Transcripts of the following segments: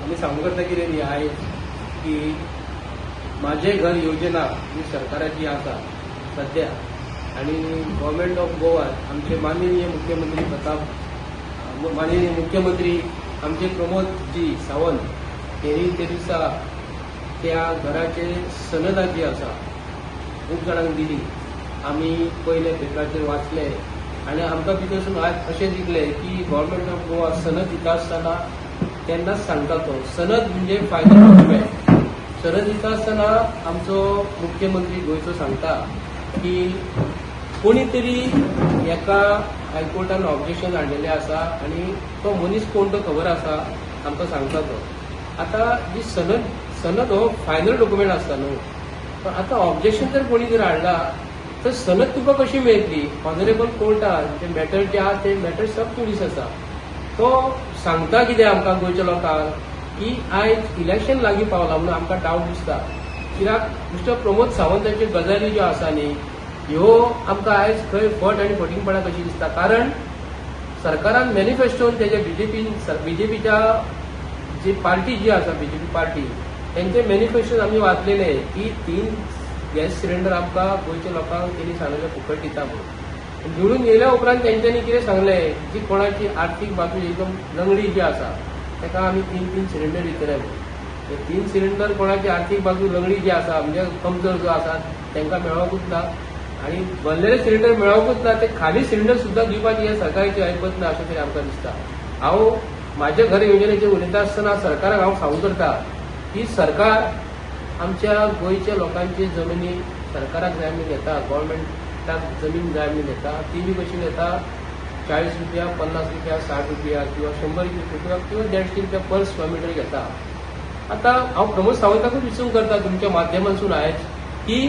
मी सांगू करता कितें न्ही आयज की माझे घर योजना ही सरकाराची आसा सध्या आणि गव्हर्नमेंट ऑफ गोवा आमचे माननीय मुख्यमंत्री माननीय मुख्यमंत्री आमचे प्रमोदजी सावंत त्यांनी ते दिसा त्या घराचे सनदा जी आसा खूब जाणांक दिली. आमी पयले पेपराचेर वाचले आनी आमकां भितरसून अशें दिसले की गव्हर्नमेंट ऑफ गोवा सनद दिता आसतना तेन्नाच सांगता तो सनद म्हणजे फायनल डॉक्युमेंट. सनद दिता आसतना आमचो मुख्यमंत्री गोंयचो सांगता की कोणी तरी एका हायकोर्टान ऑब्जेक्शन हाडलेलें आसा आनी तो मनीस कोण तो खबर आसा आमकां सांगता तो. आतां जी सनद हो फायनल डॉक्युमेंट आसता न्हू, पण आतां ऑब्जेक्शन जर कोणी जर हाडला तर सनद तुका कशी मेळटली. ऑनरेबल कोर्टान जे मॅटर जे आहा ते मॅटर सब पुलीस आसा. तो सांगता कितें आमकां गोंयच्या लोकांक की आयज इलेक्शन लागीं पावला म्हणून आमकां डावट दिसता. कित्याक मिस्टर प्रमोद सावंताच्यो गजाली ज्यो आसा न्ही ह्यो आमकां आयज खंय फट आनी फटिंगपणा कशी दिसता. कारण सरकारान मॅनिफेस्टोन तेजे बीजेपीच्या जी पार्टी जी आसा बीजेपी पार्टी त्यांचे मॅनिफेस्टोन आमी वाचलेले की 3 गॅस सिलिंडर आमकां गोंयच्या लोकांक तेणी सांगलेले फुकट दिता म्हणून. निवडून येयल्या उपरांत तेंच्यांनी कितें सांगलें जी कोणाची आर्थीक बाजू एकदम लंगडी जी आसा ताका आमी 3 सिलिंडर दितले म्हणून. हे 3 सिलिंडर कोणाची आर्थीक बाजू लंगडी जी आसा म्हणजे कमजोर जो आसा तांकां मेळोंकूच ना आनी भरलेले सिलिंडर मेळोंकूच ना. ते खाली सिलिंडर सुद्दां दिवपाची हे सरकाराची ऐपत ना अशें तरी आमकां दिसता. हांव म्हाज्या घर येवजणेचेर उलयता आसतना सरकाराक हांव सांगू करता की सरकार आमच्या गोंयच्या लोकांची जमिनी सरकाराक जाय म्हणून घेता, गव्हर्नमेंटाक जमीन जाय म्हणून घेता. ती बी कशी घेता 40 रुपया 50 रुपया 60 रुपया किंवा 100 रुपया किंवा 150 रुपया पर स्क्वेअर मीटर घेता. आता हांव प्रमोद सावंताकूच विचारून करता तुमच्या माध्यमांतसून आयज की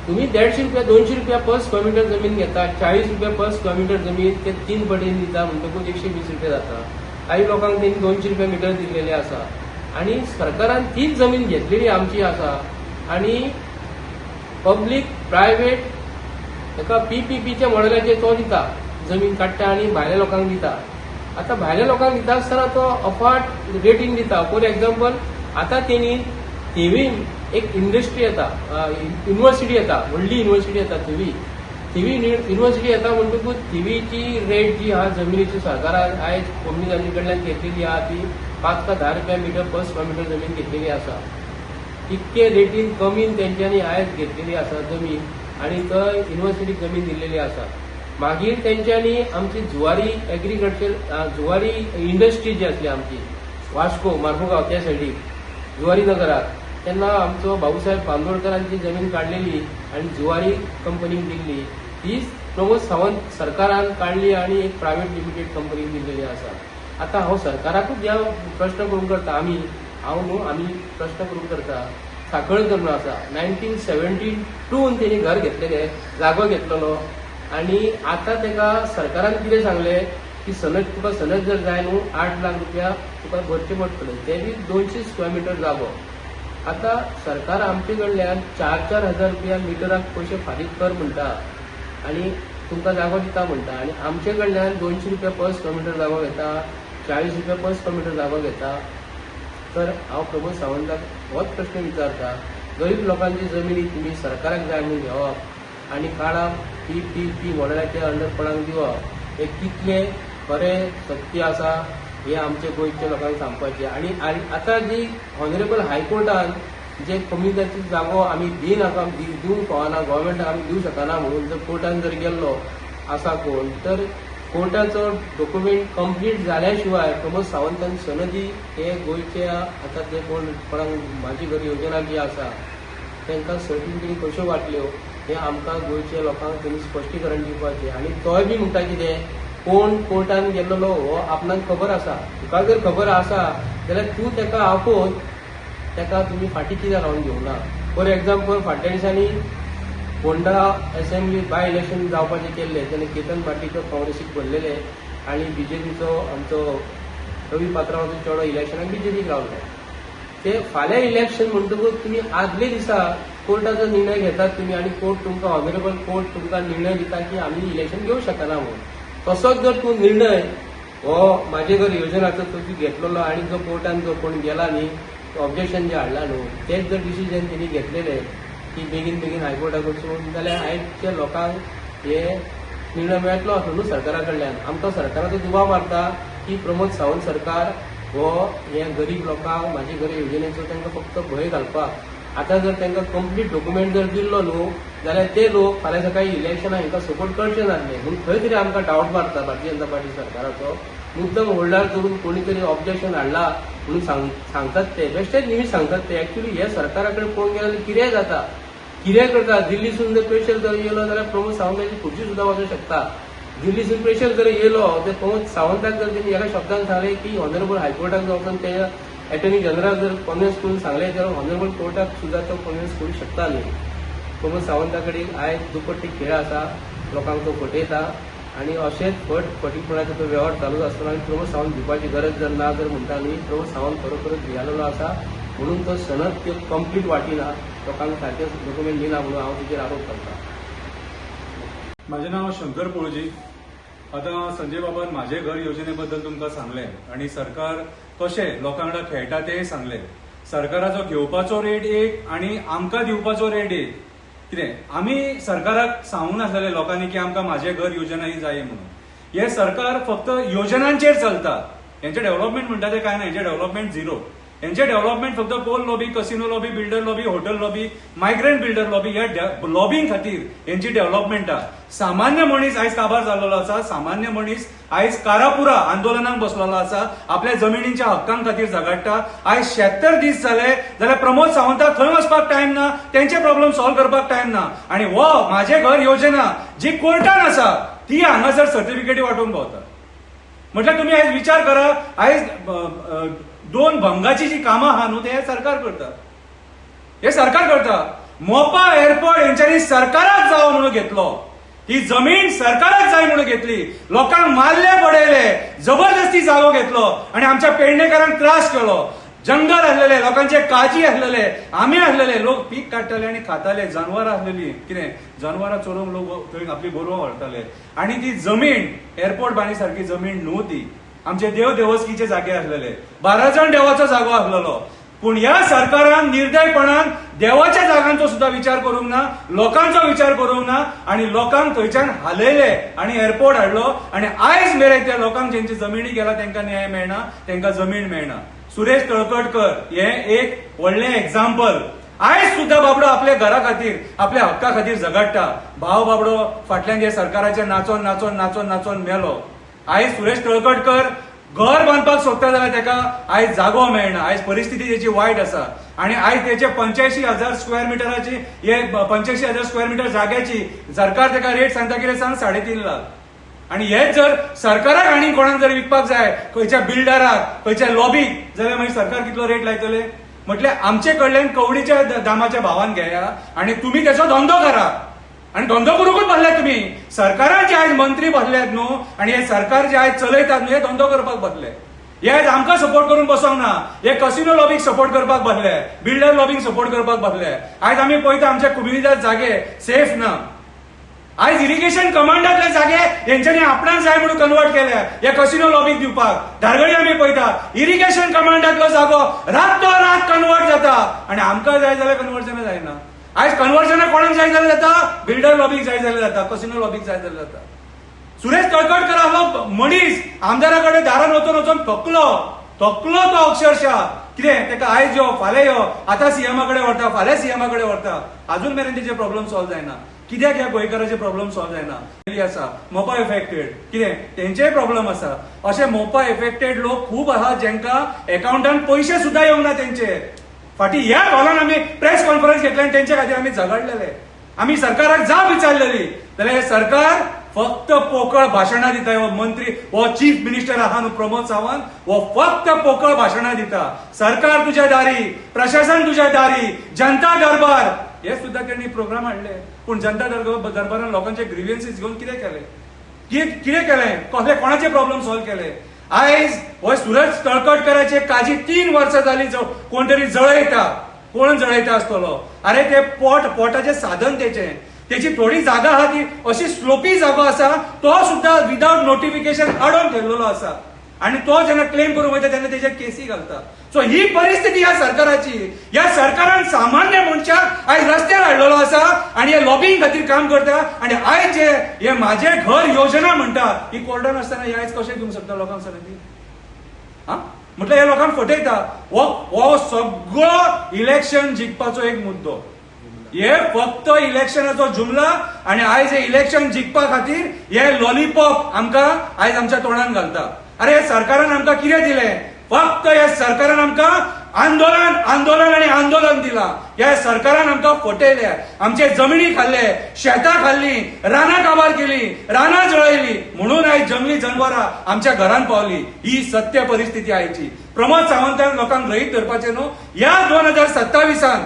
तुम्ही 150 रुपया 200 रुपया पर स्क्वेअर मीटर जमीन घेता, 40 रुपया पर स्क्वेअर मीटर जमीन ते 3 पटीन दिता म्हणटकूच 120 रुपया जाता. काही लोकांक त्यांनी 200 रुपया मीटर दिलेले आसा आणि सरकारान तीच जमीन घेतलेली आमची आसा आणि पब्लीक प्रायव्हेट एका PPPच्या मॉडेलाचेर तो दिता जमीन काडटा आणि भायल्या लोकांक दिता. आता भायल्या लोकांक दिता आसतना तो अफाट रेटीन दिता. फॉर एक्झाम्पल आता तेणी थिवीन एक इंडस्ट्री येता, युनिव्हर्सिटी येता, व्हडली युनिव्हर्सिटी येता थिवी युनिव्हर्सिटी येता म्हणटकूच थिवीची रेट जी आहा जमिनीची सरकारान आयज कंपनी कडल्यान घेतलेली आहा ती 5 का 10 रुपया मीटर पर स्क्वेअर मीटर जमीन घेतलेली आसा. इतके रेटीन कमीन तेंच्यांनी आयज घेतलेली आसा जमीन आणि थंय युनिव्हर्सिटीक जमीन दिल्लेली आसा. मागीर तेंच्यांनी आमची जुवारी एग्रीकल्चर जुवारी इंडस्ट्री जी आसली आमची वास्को मार्मुगांव त्या सायडीक जुवारी नगरात तेन्ना आमचो भाऊसाहेब बांदोडकरांची जमीन काडलेली आणि जुवारी कंपनीक दिल्ली. तीच प्रमोद सावंत सरकारान काडली आणि एक प्रायव्हेट लिमिटेड कंपनीक दिल्लेली आसा. आता हांव सरकाराकूच ह्या प्रश्न करून करता. आमी प्रश्न करून करता. साखळकर म्हणून आसा 1972 तेणी घर घेतलेले, जागो घेतलेलो आणि आता तेका सरकारान कितें सांगलें की तुका सनद जर जाय न्हू 8 लाख रुपया तुका भरचे पडटले, ते बी 200 स्क्वेअर मीटर जागो. आता सरकार आमचे कडल्यान 4-4 हजार रुपया मिटराक पयशे फारीक कर म्हणटा आणि तुमकां जागो दिता म्हणटा आणि आमचे कडल्यान 200 रुपया पर स्क्वेअर मीटर जागो घेता, 40 रुपया पर स्क्वेअर मीटर जागो घेता. तर हांव प्रमोद सावंताक होच प्रश्न विचारता, गरीब लोकांची जमिनी तुम्ही सरकाराक जाय म्हणून घेवप आणि काळाक PPP मॉडेलाच्या अंडर कोणाक दिवप हे कितले खरें सत्य आसा हे आमचे गोंयच्या लोकांक सांगपाचें. आणि आता जी ऑनरेबल हायकोर्टान जे कम्युनिटीची जागो आमी दिवंक पावना, गव्हर्नमेंटाक आमी दिवंक शकना म्हणून जर कोर्टान जर गेल्लो आसा कोण तर कोर्टाचो डॉक्युमेंट कंप्लीट जाल्या शिवाय प्रमोद सावंतान सनदी हे गोंयच्या आता ते कोणाक म्हाजी घर योजना जी आसा तांकां सर्टिफिकेटी कश्यो वाटल्यो हे आमकां गोंयच्या लोकांक तेणी स्पश्टीकरण दिवपाचें. आणि तोय बी म्हणटा कितें कोण कोर्टान गेल्लो हो आपणाक खबर आसा, तुका जर खबर आसा जाल्यार तूं तेका आपोवन तेका तुमी फाटीं कित्याक लावन घेवना. फॉर एक्झाम्पल फाटल्या दिसांनी फोंडा असेंब्ली बाय इलेक्शन जावपाचें केल्लें तेन्ना केतन पाटीलकर काँग्रेसीक भरलेले आणि BJPचो आमचो रवी पात्रांवाचो चेडो इलेक्शनाक BJPक रावलो. ते फाल्यां इलेक्शन म्हणटकूच तुमी आदले दिसा कोर्टाचो निर्णय घेतात तुमी आणि कोर्ट तुमकां ऑनरेबल कोर्ट तुमकां निर्णय दिता की आमी इलेक्शन घेवंक शकना म्हणून. तसोच जर तूं निर्णय हो माझे घर योजनाचो तो घेतलेलो आणि जो कोर्टान जो कोण गेला न्ही ऑब्जेक्शन जे हाडला न्हू तेच जर डिसिजन त्यांनी घेतलेले की बेगीन हायकोर्टाक वचून जाल्यार आयच्या लोकांक हे निर्णय मेळटलो असो न्हू सरकारा कडल्यान. आमकां सरकाराचो दुबाव मारता की प्रमोद सावंत सरकार हो हे गरीब लोकांक म्हाजे घर योजनेचो तांकां फक्त भंय घालपाक आतां जर तांकां कंप्लीट डॉक्युमेंट जर दिल्लो न्हू जाल्यार ते लोक फाल्यां सकाळी इलेक्शनाक हांकां सपोर्ट करचे नासले म्हणून खंय तरी आमकां डावट मारता भारतीय जनता पार्टी सरकाराचो. मुद्दम होल्डार करून कोणी तरी ऑब्जेक्शन हाडला म्हणून सांगतात ते बेश्टेच निमित सांगतात ते. एक्चुअली हे सरकारा कडेन पळोवंक गेल्यार कितें जाता कितें करता. दिल्लीसून जर प्रेशर जर येयलो जाल्यार प्रमोद सावंताची खुर्ची सुद्दां वचूंक शकता. दिल्लीसून प्रेशर जर येयलो तर प्रमोद सावंताक जर त्यांनी एका शब्दान सांगले की ऑनरेबल हायकोर्टाक वचून ते अटॉर्नी जनरल जर कन्विन्स करून सांगले जाल्यार ऑनरेबल कोर्टाक सुद्दां तो कन्विन्स करूंक शकता न्ही. प्रमोद सावंता कडेन आयज दुपट्टी खेळ आसा लोकांक तो फटयता आणि अशेंच फटीपणाचो तो वेव्हार चालूच आसतना आनी प्रमोद सावंत भिवपाची गरज जर ना जर म्हणटा न्ही प्रमोद सावंत खरोखरच भियालेलो आसा म्हणून तो सनद त्यो कंप्लीट वाटिना लोकांक सारकें डॉक्युमेंट दिना म्हणून हांव तेचेर आरोप करता. माझे नाव शंकर पोळजी. आता संजय बाबान माझे घर योजनेबद्दल तुमकां सांगले आणि सरकार कशें लोकां वांगडा खेळटा तेय सांगले. सरकाराचो घेवपाचो रेट एक आणि आमकां दिवपाचो रेट एक. कितें आमी सरकाराक सांगूंक नासलेले लोकांनी की आमकां माझे घर योजना ही जाय म्हणून. हे सरकार फक्त योजनांचेर चलता. हेंचे डेव्हलपमेंट म्हणटा ते काय ना. हेंचे डेव्हलपमेंट झिरो. यांचे डेव्हलपमेंट फक्त coal lobby, casino lobby, builder lobby, hotel lobby, migrant builder lobby ह्या लॉबींग खातीर यांची डेव्हलपमेंट आहा. सामान्य मनीस आयज काबार जाल्लो आसा. सामान्य मनीस आयज कारापुरा आंदोलनाक बसलेलो आसा. आपल्या जमिनींच्या हक्कां खातीर झगडटा. आयज 76 दीस जाले जाल्यार प्रमोद सावंताक थंय वचपाक टायम ना. तेंचे प्रॉब्लेम सॉल्व करपाक टायम ना. आणि हो माझे घर योजना जी कोर्टान आसा ती हांगासर सर्टिफिकेटी वाटून भोंवता. म्हटल्यार तुम्ही आयज विचार करा. आयज 2 भंगाची जी कामां आहा न्हू ते सरकार करता. हे सरकार करता. मोपा एअरपोर्ट हेंच्यांनी सरकाराक जावो म्हणून घेतलो. ही जमीन सरकाराक जाय म्हणून घेतली. लोकांक मारले पडयले. जबरदस्ती जागो घेतलो आणि आमच्या पेडणेकारांक त्रास केलो. जंगल आसलेले लोकांचे काजी आसलेले आमी आसलेले लोक पीक काडटाले आणि खाताले. जनावरां आसलेली कितें जनावरां चोरूंक लोक थंय आपली गोरवां व्हरताले. आणि ती जमीन एअरपोर्ट बांदी सारखी जमीन न्हू ती. आमचे देवदेवस्कीचे जागे आसलेले. 12 जण देवाचो जागो आसलेलो. पूण ह्या सरकारान निर्दयपणान देवाच्या जागांचो सुद्धा विचार करूंक ना. लोकांचो विचार करूंक ना आणि लोकांक थंयच्यान हालयले आणि एअरपोर्ट हाडलो. आणि आयज मेरेन त्या लोकांक जेंची जमिनी गेला तांकां न्याय मेळना. तांकां जमीन मेळना. सुरेश तळकटकर हे एक व्हडलें एक्झाम्पल. आयज सुद्धा बाबडो आपल्या घरा खातीर आपल्या हक्का खातीर झगडटा. भाव बाबडो फाटल्यान जे सरकाराचे नाचोन नाचोन नाचोन नाचोन मेलो. आयज सुरेश तळकटकर घर बांदपाक सोदता जाल्यार ताका आयज जागो मेळना. आयज परिस्थिती त्याची वायट आसा. आणि आयज त्याचे 85,000 स्क्वेअर मिटराची 85,000 स्क्वेअर मिटर जाग्याची सरकार ताका रेट सांगता कितें सांग 3.5 लाख. आणि हेच जर सरकाराक आनी कोणाक जर विकपाक जाय खंयच्या बिल्डराक खंयच्या लॉबीक जाल्यार मागीर सरकार कितलो रेट लायतले. म्हटल्यार आमचे कडल्यान कवडीच्या दामाच्या भावान घेया आणि तुम्ही त्याचो धंदो करा. आणि धंदो करूंकच बसल्यात तुम्ही. सरकारान जे आयज मंत्री बसल्यात न्हू आणि हे सरकार जे आयज चलयतात न्हू हे धंदो करपाक बसले. हे आयज आमकां सपोर्ट करून बसोंक ना. हे कसिनो लॉबीक सपोर्ट करपाक बसले. बिल्डर लॉबीक सपोर्ट करपाक बसले. आयज आमी पळयता आमच्या कुमिल्ल्यात जागे सेफ ना. आयज इरिगेशन कमांडातले जागे हेंच्यांनी आपणाक जाय म्हणून कन्वर्ट केल्या हे कसिनो लॉबीक दिवपाक. धारगळी आमी पळयता इरिगेशन कमांडातलो जागो रात कन्वर्ट जाता आणि आमकां जाय जाल्यार कन्वर्जन जायना. आयज कन्वर्जन कोणाक जाय जाल्यार जाता बिल्डर लॉबीक जाय जाल्यार जाता कसिनो लॉबीक जाय जाल्यार जाता. सुरेश तळकटकर आसलो मनीस आमदारा कडेन दारान वचून वचून थकलो तो अक्षरशः. कितें ताका आयज यो फाल्यां यो आतां सीएमा कडेन व्हरता फाल्यां सीएमा कडेन व्हरता. अजून मेरेन तेचे प्रॉब्लेम सॉल्व जायना. कित्याक ह्या गोंयकाराचे प्रॉब्लेम सॉल्व जायना. आसा मोपा इफेक्टेड कितें तेंचेय प्रॉब्लेम आसा. अशे मोपा इफेक्टेड लोक खूब आहा जेंका अकाउंटान पयशे सुद्धा येवंक ना तेंचे. फाटी ह्या हॉलान आमी प्रेस कॉन्फरन्स घेतली आणि तेंच्या खातीर आमी झगडलेले. आमी सरकाराक जाप विचारलेली जाल्यार हे सरकार फक्त पोकळ भाशणां दिता. हो मंत्री हो चीफ मिनिस्टर आहा न्हू प्रमोद सावंत हो फक्त पोकळ भाशणां दिता. सरकार तुझ्या दारी प्रशासन तुझ्या दारी जनता दरबार हे सुद्धा त्यांनी प्रोग्राम हाडले. पूण जनता दरबारान लोकांचे ग्रीव्हन्सीस घेऊन कितें केलें कसले कोणाचे प्रॉब्लेम सॉल्व केले. आयज हो सुरेश तळकटकराचे काजी 3 वर्सां जाली कोण तरी जळयता. कोण जळयता आसतलो. अरे ते पोटाचे साधन त्याची थोडी जागा आहा ती अशी स्लोपी जागो आसा तो सुद्धा विदाउट नोटिफिकेशन अडोवन ठेवलेलो आसा. आणि तो जेन्ना क्लेम करूंक वयता तेन्ना तेजे केसी घालता. सो ही परिस्थिती ह्या सरकाराची. ह्या सरकारान सामान्य मनशाक आयज रस्त्यार हाडलेलो आसा आणि हे लॉबिंग खातीर काम करता. आणि आयज जे हे माझे घर योजना म्हणटा ही कोर्टान आसतना ही आयज कशें घेवंक शकता लोकांक सांगा. हा म्हटलं हे लोकांक फटयता. हो सगळो इलेक्शन जिखपाचो एक मुद्दो. हे फक्त इलेक्शनाचो जुमला. आणि आयज हे इलेक्शन जिखपा खातीर हे लॉलीपॉप आमकां आयज आमच्या तोंडान घालता. अरे हे सरकारान आमकां कितें दिलें? फक्त हे सरकारान आमकां आंदोलन आंदोलन आणि आंदोलन दिला. ह्या सरकारान आमकां फटयले. आमचे जमिनी खाल्ले, शेतां खाल्ली, रानां काबार केली, रानां जळयली. म्हणून आयज जंगली जनवरां आमच्या घरांत पावली. ही सत्य परिस्थिती आयची. प्रमोद सावंतान लोकांक रहीत धरपाचें न्हू. ह्या 2027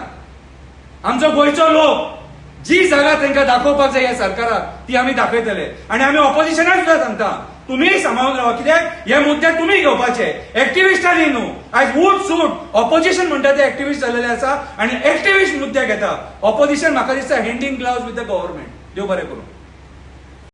आमचो गोंयचो लोक जी जागा तांकां दाखोवपाक जाय ह्या सरकाराक ती आमी दाखयतले. आणि आमी ऑपोजिशनाक सुद्धा सांगता तुम्ही सांबाळून रावा. कित्याक हे मुद्दे तुम्ही घेवपाचे, एक्टिव्हिस्टांनी न्हू. आयज उठ सूट ऑपोजिशन म्हणटा ते एक्टिव्हिस्ट जाल्लेले आसा आणि एक्टिव्हिस्ट मुद्दे घेता. ऑपोजिशन म्हाका दिसता hand in gloves with the government. देव बरें करूं.